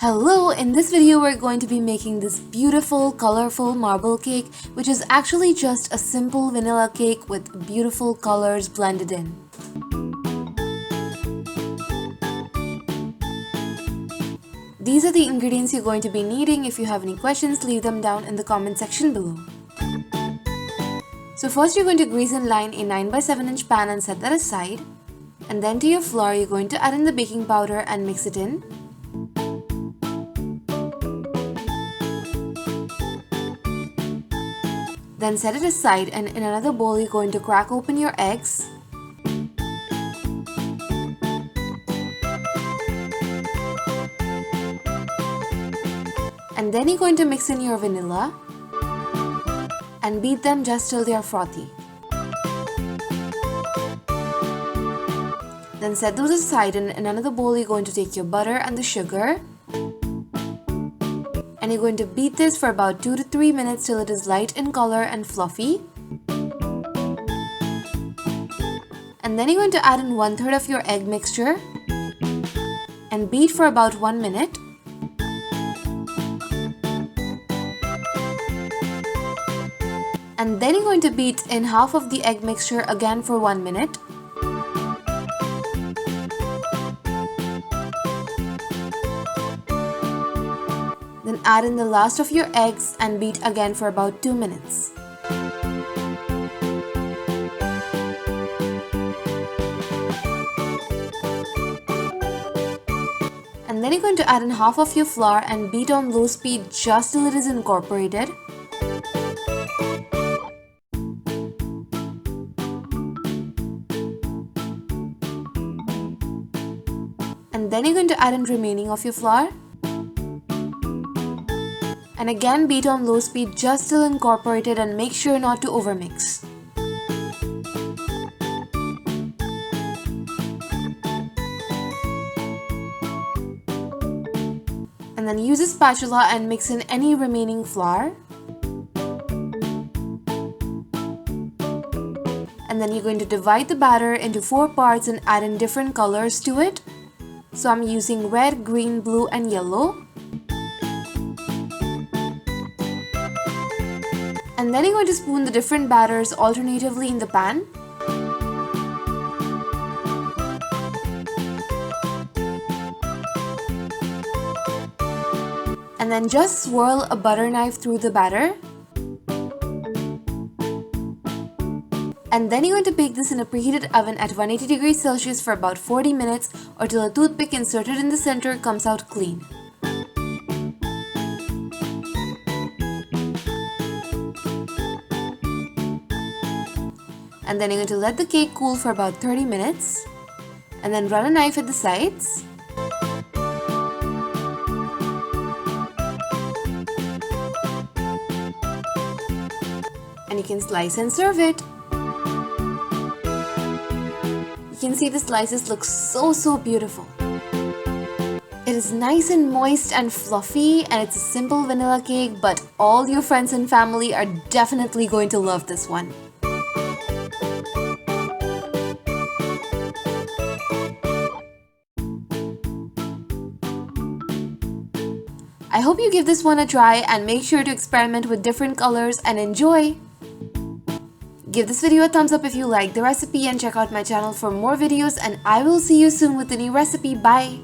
Hello, in this video we're going to be making this beautiful colorful marble cake, which is actually just a simple vanilla cake with beautiful colors blended in. These are the ingredients you're going to be needing. If you have any questions, leave them down in the comment section below. So first you're going to grease and line a 9x7 pan and set that aside. And then to your flour, you're going to add in the baking powder and mix it in. Then set it aside, and in another bowl you're going to crack open your eggs. And then you're going to mix in your vanilla and beat them just till they are frothy. Then set those aside, and in another bowl you're going to take your butter and the sugar. And you're going to beat this for about 2 to 3 minutes till it is light in color and fluffy. And then you're going to add in 1/3 of your egg mixture and beat for about 1 minute. And then you're going to beat in half of the egg mixture again for 1 minute. Then add in the last of your eggs and beat again for about 2 minutes. And then you're going to add in half of your flour and beat on low speed just till it is incorporated. And then you're going to add in remaining of your flour. And again beat on low speed just till incorporated, and make sure not to overmix. And then use a spatula and mix in any remaining flour. And then you're going to divide the batter into 4 parts and add in different colors to it. So I'm using red, green, blue and yellow. And then you're going to spoon the different batters alternatively in the pan. And then just swirl a butter knife through the batter. And then you're going to bake this in a preheated oven at 180 degrees Celsius for about 40 minutes, or till a toothpick inserted in the center comes out clean. And then you're going to let the cake cool for about 30 minutes. And then run a knife at the sides. And you can slice and serve it. You can see the slices look so beautiful. It is nice and moist and fluffy, and it's a simple vanilla cake, but all your friends and family are definitely going to love this one. I hope you give this one a try and make sure to experiment with different colors and enjoy! Give this video a thumbs up if you like the recipe, and check out my channel for more videos, and I will see you soon with a new recipe. Bye!